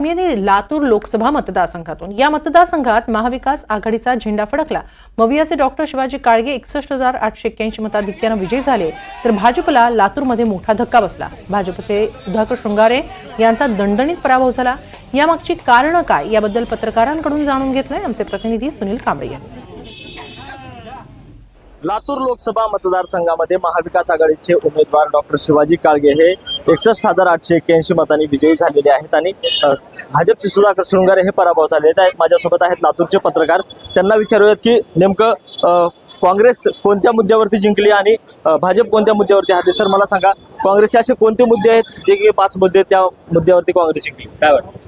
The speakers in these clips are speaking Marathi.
लातूर लोकसभा मतदारसंघातून या मतदारसंघात महाविकास आघाडीचा झेंडा फडकला। मवियाचे डॉक्टर शिवाजी काळगे 61,881 मताधिक्याने विजयी झाले, तर भाजपला लातूरमध्ये मोठा धक्का बसला। भाजपचे सुधाकर शृंगारे यांचा दणदणीत पराभव झाला। यामागची कारणं काय याबद्दल पत्रकारांकडून जाणून घेतलंय आमचे प्रतिनिधी सुनील कांबळे यांनी। लातूर लोकसभा मतदारसंघामध्ये महाविकास आघाडीचे उमेदवार डॉक्टर शिवाजी काळगे हे 61,881 मतांनी विजयी झालेले आहेत आणि भाजपचे सुधाकर शृंगारे हे पराभव झाले आहेत। माझ्यासोबत आहेत लातूरचे पत्रकार, त्यांना विचारूयात की नेमकं काँग्रेस कोणत्या मुद्द्यावरती जिंकली आणि भाजप कोणत्या मुद्द्यावरती हरली। सर, मला सांगा, काँग्रेसचे असे कोणते मुद्दे आहेत जे की 5 मुद्दे त्या मुद्द्यावरती काँग्रेस जिंकली, काय वाटतं?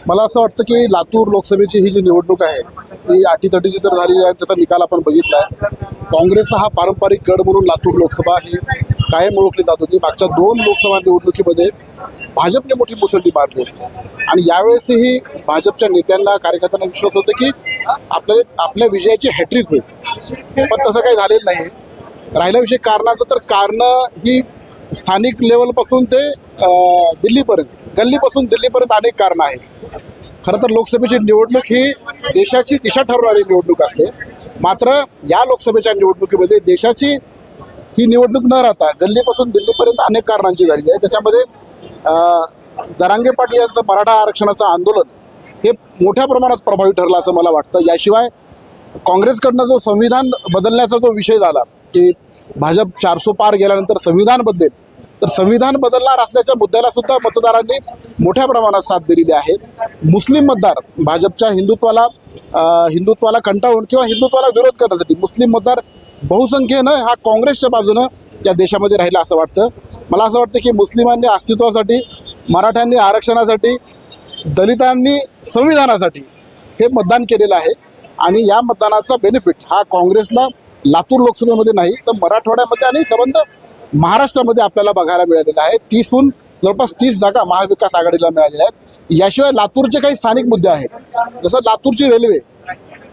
मला असं वाटतं की लातूर लोकसभेची ही जी निवडणूक आहे ती अटीतटीची तर झालेली आहे, त्याचा निकाल आपण बघितला आहे। काँग्रेसचा हा पारंपरिक गड म्हणून लातूर लोकसभा ही कायम ओळखली जात होती। मागच्या 2 लोकसभा निवडणुकीमध्ये भाजपने मोठी मुसंडी मारली आणि यावेळेसही भाजपच्या नेत्यांना कार्यकर्त्यांना विश्वास होता की आपल्या विजयाची हॅट्रिक होईल, पण तसं काही झालेलं नाही। राहिला विषय कारणाचं, तर कारणं ही स्थानिक लेवलपासून ते दिल्लीपर्यंत, गल्लीपासून दिल्लीपर्यंत अनेक कारणं आहेत। खरं तर लोकसभेची निवडणूक ही देशाची दिशा ठरवणारी निवडणूक असते, मात्र या लोकसभेच्या निवडणुकीमध्ये देशाची ही निवडणूक न राहता गल्लीपासून दिल्लीपर्यंत अनेक कारणांची झालेली आहे। त्याच्यामध्ये जरांगे पाटील यांचं मराठा आरक्षणाचं आंदोलन हे मोठ्या प्रमाणात प्रभावी ठरलं असं मला वाटतं। याशिवाय काँग्रेसकडनं जो संविधान बदलण्याचा जो विषय झाला की भाजप 400 पार गेल्यानंतर संविधान बदलेल, तर संविधान बदलणार असल्याच्या मुद्द्याला सुद्धा मतदारांनी मोठ्या प्रमाणात साथ दिलेली आहे। मुस्लिम मतदार भाजपच्या हिंदुत्वाला कंटाळून किंवा हिंदुत्वाला विरोध करण्यासाठी मुस्लिम मतदार बहुसंख्येनं हा काँग्रेसच्या बाजूनं या देशामध्ये राहिला असं वाटतं। मला असं वाटतं की मुस्लिमांनी अस्तित्वासाठी, मराठ्यांनी आरक्षणासाठी, दलितांनी संविधानासाठी हे मतदान केलेलं आहे आणि या मतदानाचा बेनिफिट हा काँग्रेसला लातूर लोकसभेमध्ये नाही तर मराठवाड्यामध्ये आणि संबंध महाराष्ट्रामध्ये आपल्याला बघायला मिळालेला आहे। 30हून जवळपास 30 जागा महाविकास आघाडीला मिळालेल्या आहेत। याशिवाय लातूरचे काही स्थानिक मुद्दे आहेत, जसं लातूरची रेल्वे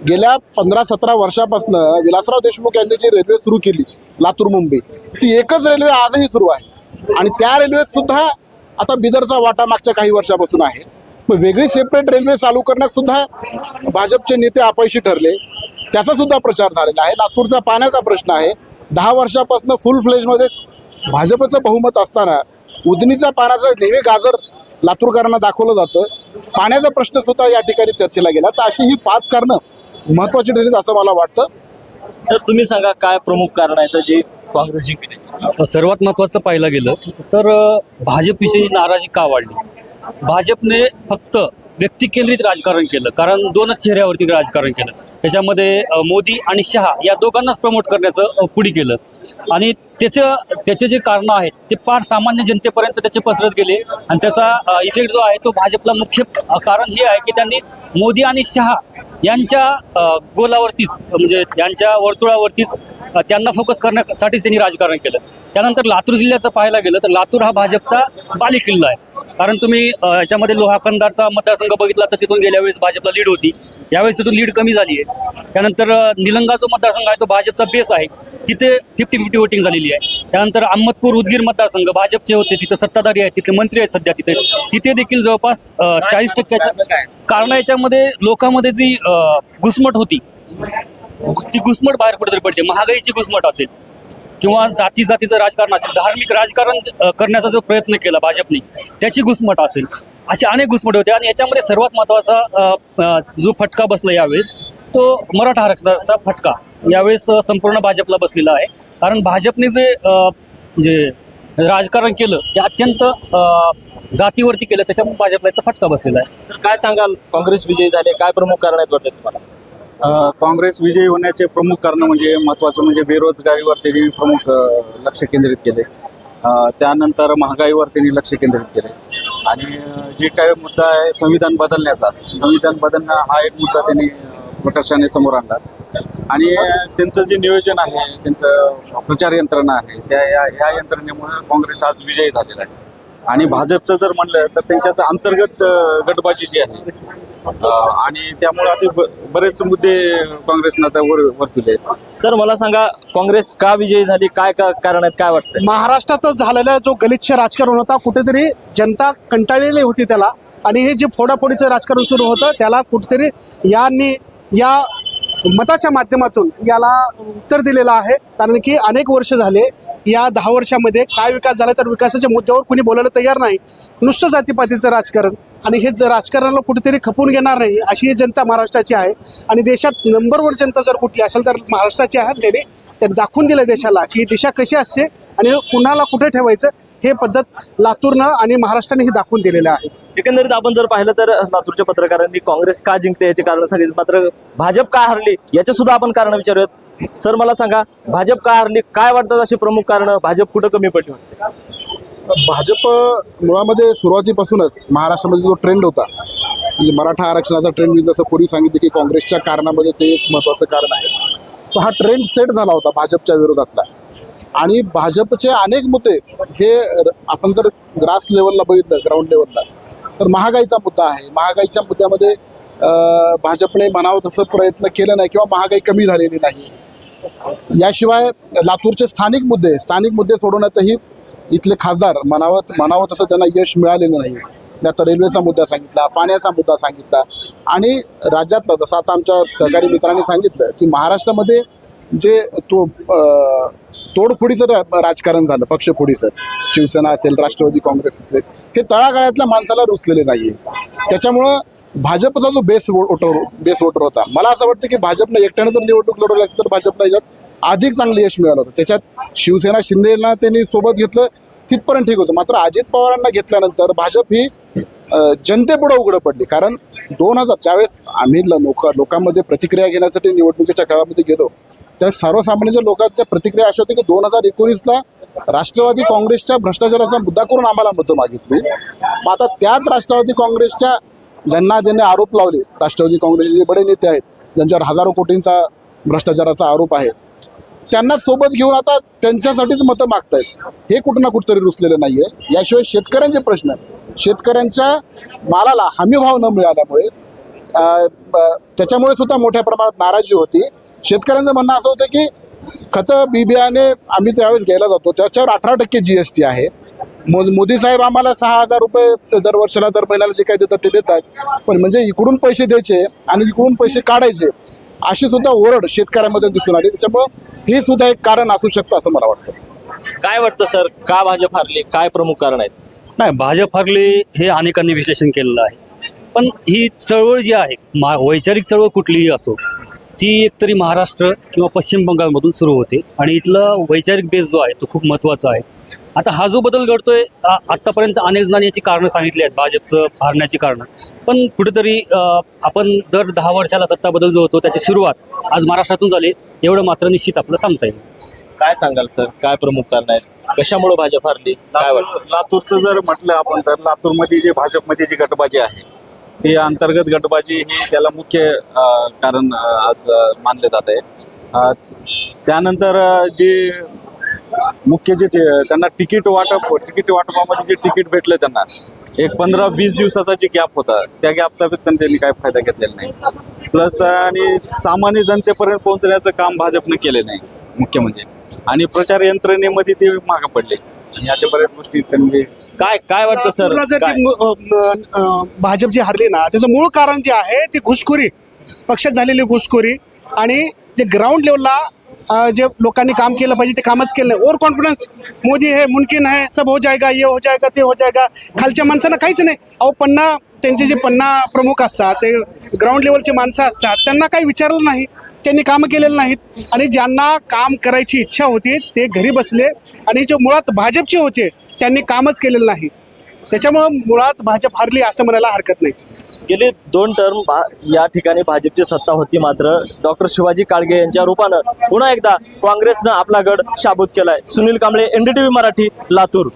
गेल्या 15-17 वर्षापासून विलासराव देशमुख यांनी जी रेल्वे सुरू केली लातूर मुंबई, ती एकच रेल्वे आजही सुरू आहे आणि त्या रेल्वेत सुद्धा आता बिदरचा वाटा मागच्या काही वर्षापासून आहे। मग वेगळी सेपरेट रेल्वे चालू करण्यास सुद्धा भाजपचे नेते अपयशी ठरले, त्याचा सुद्धा प्रचार झालेला आहे। लातूरचा पाण्याचा प्रश्न आहे, 10 वर्षापासून फुल फ्लेजमध्ये भाजपचं बहुमत असताना उजनीचा पाण्याचं नेहमी गाजर लातूरकरांना दाखवलं जातं। पाण्याचा प्रश्न सुद्धा या ठिकाणी चर्चेला गेला, तर अशी ही 5 कारणं महत्त्वाची ठरलीत असं मला वाटतं। सर, तुम्ही सांगा, काय प्रमुख कारण आहे जे काँग्रेस जिंकण्याची? सर्वात महत्त्वाचं पाहायला गेलं तर भाजपविषयी नाराजी का वाढली? भाजपने फक्त व्यक्ती केंद्रित राजकारण केलं, कारण 2च चेहऱ्यावरती राजकारण केलं। त्याच्यामध्ये मोदी आणि शहा या दोघांनाच प्रमोट करण्याचं पुढे केलं आणि त्याचे जे कारणं आहेत ते फार सामान्य जनतेपर्यंत त्याचे पसरत गेले आणि त्याचा इफेक्ट जो आहे तो भाजपला मुख्य कारण हे आहे की त्यांनी मोदी आणि शहा यांच्या गोलावरतीच, म्हणजे यांच्या वर्तुळावरतीच त्यांना फोकस करण्यासाठीच त्यांनी राजकारण केलं। त्यानंतर लातूर जिल्ह्याचं पाहायला गेलं तर लातूर हा भाजपचा बालेकिल्ला आहे, कारण तुम्ही याच्यामध्ये लोहा कंधारचा मतदारसंघ बघितला तर तिथून गेल्या वेळेस भाजपला लीड होती, यावेळेस तिथून लीड कमी झाली आहे। त्यानंतर निलंगा जो मतदारसंघ आहे तो भाजपचा बेस आहे, तिथे 50-50 वोटिंग झालेली आहे। त्यानंतर अहमदपूर उदगीर मतदारसंघ भाजपचे होते, तिथे सत्ताधारी आहेत, तिथे मंत्री आहेत सध्या, तिथे देखील जवळपास 40% कारण याच्यामध्ये लोकांमध्ये जी घुसमट होती ती घुसमट बाहेर कुठेतरी पडते। महागाईची घुसमट असेल किंवा जातीचं राजकारण असेल, धार्मिक राजकारण करण्याचा जो प्रयत्न केला भाजपने त्याची घुसमट असेल, असे अनेक घुसमट होते आणि याच्यामध्ये सर्वात महत्त्वाचा जो फटका बसला यावेळेस तो मराठा आरक्षणाचा फटका यावेळेस संपूर्ण भाजपला बसलेला आहे। कारण भाजपने जे राजकारण केलं ते अत्यंत जातीवरती केलं, त्याच्यामुळे भाजपला याचा फटका बसलेला आहे। तर काय सांगाल, काँग्रेस विजयी झाले, काय प्रमुख कारण आहेत वाटतं तुम्हाला? काँग्रेस विजयी होण्याचे प्रमुख कारण म्हणजे महत्त्वाचं म्हणजे बेरोजगारीवर त्यांनी प्रमुख लक्ष केंद्रित केले, त्यानंतर महागाईवर त्यांनी लक्ष केंद्रित केले आणि जे काही मुद्दा आहे संविधान बदलणं हा एक मुद्दा त्यांनी प्रकर्षाने समोर आणला आणि त्यांचं जे नियोजन आहे, त्यांचं प्रचार यंत्रणा आहे, ह्या यंत्रणेमुळे काँग्रेस आज विजयी झालेला आहे। आणि भाजपचं जर म्हणलं तर त्यांच्यात अंतर्गत गटबाजी जी आहे आणि त्यामुळे आता बरेच मुद्दे काँग्रेसनं आता वरचले आहेत। सर, मला सांगा, काँग्रेस का विजयी झाली, काय कारण आहेत, काय वाटतं? महाराष्ट्रातच झालेला जो गलिच्छ राजकारण होता, कुठेतरी जनता कंटाळलेली होती त्याला, आणि हे जे फोडाफोडीचं राजकारण सुरू होतं त्याला कुठेतरी या मताच्या माध्यमातून याला उत्तर दिलेलं आहे. कारण की अनेक वर्ष झाले, या 10 वर्षामध्ये काय विकास झाला तर विकासाच्या मुद्द्यावर कोणी बोलायला तयार नाही. नुसतं जातीपातीचं राजकारण, आणि हे जर राजकारणाला कुठेतरी खपून घेणार नाही अशी ही जनता महाराष्ट्राची आहे. आणि देशात नंबर 1 जनता जर कुठली असेल तर महाराष्ट्राची आहे. त्यांनी दाखवून दिलं देशाला की दिशा कशी असते आणि कुणाला कुठे ठेवायचं हे पद्धत लातूरनं आणि महाराष्ट्राने ही दाखवून दिलेलं आहे. एकंदरीत आपण जर पाहिलं तर लातूरच्या पत्रकारांनी काँग्रेस का जिंकते याचे कारण सांगितले, मात्र भाजप का हरली याचे सुद्धा आपण कारण विचारूयात. सर मला सांगा, भाजप का हरली, काय वाटतात अशी प्रमुख कारण, भाजप कुठं कमी पडली वाटते? भाजप मुळामध्ये सुरुवातीपासूनच महाराष्ट्रामध्ये जो ट्रेंड होता, म्हणजे मराठा आरक्षणाचा ट्रेंड, मी जसं पूर्वी सांगितलं की काँग्रेसच्या कारणामध्ये ते एक महत्त्वाचं कारण आहे. तो हा ट्रेंड सेट झाला होता भाजपच्या विरोधातला. आणि भाजपचे अनेक मुद्दे हे आपण जर ग्रास लेवलला बघितलं, ग्राउंड लेवलला, तर महागाईचा मुद्दा आहे. महागाईच्या मुद्द्यामध्ये भाजपने म्हणावं तसं प्रयत्न केला नाही किंवा महागाई कमी झालेली नाही. याशिवाय लातूरचे स्थानिक मुद्दे सोडवण्यातही इथले खासदार म्हणावं तसं त्यांना यश मिळालेलं नाही. त्यात रेल्वेचा मुद्दा सांगितला, पाण्याचा मुद्दा सांगितला. आणि राज्यातला, जसं आता आमच्या सहकारी मित्रांनी सांगितलं की महाराष्ट्रामध्ये जे तोडफोडीचं राजकारण झालं, पक्षफोडीचं, शिवसेना असेल, राष्ट्रवादी काँग्रेस असेल, हे तळागाळातल्या माणसाला रुचलेले नाही आहे. त्याच्यामुळं भाजपचा जो बेस वोटर होता, मला असं वाटतं की भाजपनं एकट्यानं जर निवडणूक लढवली असती तर भाजपला याच्यात अधिक चांगलं यश मिळालं होतं. त्याच्यात शिवसेना शिंदेला त्यांनी सोबत घेतलं तिथपर्यंत ठीक होतं. मात्र अजित पवारांना घेतल्यानंतर भाजप ही जनतेपुढे उघडं पडली. कारण 2000 ज्यावेळेस आम्ही लोकांमध्ये प्रतिक्रिया घेण्यासाठी निवडणुकीच्या काळामध्ये गेलो, त्या सर्वसामान्य लोकांच्या प्रतिक्रिया अशा होत्या की 2019ला राष्ट्रवादी काँग्रेसच्या भ्रष्टाचाराचा मुद्दा करून आम्हाला मतं मागितली. मग आता त्याच राष्ट्रवादी काँग्रेसच्या ज्यांनी आरोप लावले, राष्ट्रवादी काँग्रेसचे जे बडे नेते आहेत ज्यांच्यावर हजारो कोटींचा भ्रष्टाचाराचा आरोप आहे, त्यांना सोबत घेऊन आता त्यांच्यासाठीच मतं मागतायत. हे कुठं ना कुठंतरी रुचलेलं नाही आहे. याशिवाय शेतकऱ्यांचे प्रश्न, शेतकऱ्यांच्या मालाला हमीभाव न मिळाल्यामुळे त्याच्यामुळे सुद्धा मोठ्या प्रमाणात नाराजी होती. शेतकऱ्यांचं म्हणणं असं होतं की खतं बियाणे आम्ही त्यावेळेस घ्यायला जातो त्याच्यावर 18% GST आहे. मोदी साहेब आम्हाला 6,000 रुपये दर वर्षाला, दर महिन्याला जे काही देतात ते देतात, पण म्हणजे इकडून पैसे द्यायचे आणि इकडून पैसे काढायचे अशी सुद्धा ओरड शेतकऱ्यांमध्ये दिसून आली. त्याच्यामुळं हे सुद्धा एक कारण असू शकतं असं मला वाटतं. काय वाटतं सर, का भाजप हरली, काय प्रमुख कारण आहेत? नाही, भाजप हरली हे अनेकांनी विश्लेषण केलेलं आहे. पण ही चळवळ जी आहे, वैचारिक चळवळ कुठलीही असो, ती एकतरी महाराष्ट्र किंवा पश्चिम बंगालमधून सुरू होते. आणि इथलं वैचारिक बेस जो आहे तो खूप महत्त्वाचा आहे. आता हा जो बदल घडतोय, आत्तापर्यंत अनेक जणांनी याची कारणं सांगितली आहेत, भाजपचं हारण्याची कारणं. पण कुठेतरी आपण दर 10 वर्षाला सत्ता बदल जो होतो त्याची सुरुवात आज महाराष्ट्रातून झाली, एवढं मात्र निश्चित आपलं सांगता येईल. काय सांगाल सर, काय प्रमुख कारण आहेत, कशामुळे भाजप हरली, काय वाटतं? लातूरचं जर म्हटलं आपण तर लातूरमध्ये जे भाजपमध्ये जी गटबाजी आहे, ती अंतर्गत गटबाजी ही त्याला मुख्य कारण आज मानले जात आहे. त्यानंतर जे मुख्य जे त्यांना तिकीट वाटपामध्ये जे तिकीट भेटलं त्यांना, एक 15-20 दिवसाचा जे गॅप होता, त्या गॅपचा त्यांनी काय फायदा घेतलेला नाही. प्लस आणि सामान्य जनतेपर्यंत पोहोचण्याचं काम भाजपनं केलं नाही मुख्य म्हणजे. आणि प्रचार यंत्रणेमध्ये ते मागं पडले आणि अशा बऱ्याच गोष्टी त्यांनी. काय वाटतं सर, भाजप जी हरली ना, त्याचं मूळ कारण जे आहे ते घुसखोरी, पक्षात झालेली घुसखोरी. आणि जे ग्राउंड लेवलला जे लोकांनी काम केलं पाहिजे ते कामच केलं नाही. ओव्हर कॉन्फिडन्स, मोदी है, मुमकिन है, सब हो जाएगा, ये हो जाएगा, ते हो जाएगा. खालच्या माणसांना काहीच नाही. त्यांचे जे 50 प्रमुख असतात, ते ग्राउंड लेवलचे माणसं असतात, त्यांना काही विचारलं नाही, त्यांनी कामं केलेलं नाहीत. आणि ज्यांना काम करायची इच्छा होती ते घरी बसले. आणि जे मुळात भाजपचे होते त्यांनी कामच केलेलं नाही. त्याच्यामुळं मुळात भाजप हरली असं म्हणायला हरकत नाही. गेले 2 टर्म या ठिकाणी भाजपची सत्ता होती, मात्र डॉक्टर शिवाजी काळगे यांच्या रूपानं पुन्हा एकदा काँग्रेसनं आपला गड शाबूत केलाय. सुनील कांबळे, NDTV मराठी, लातूर.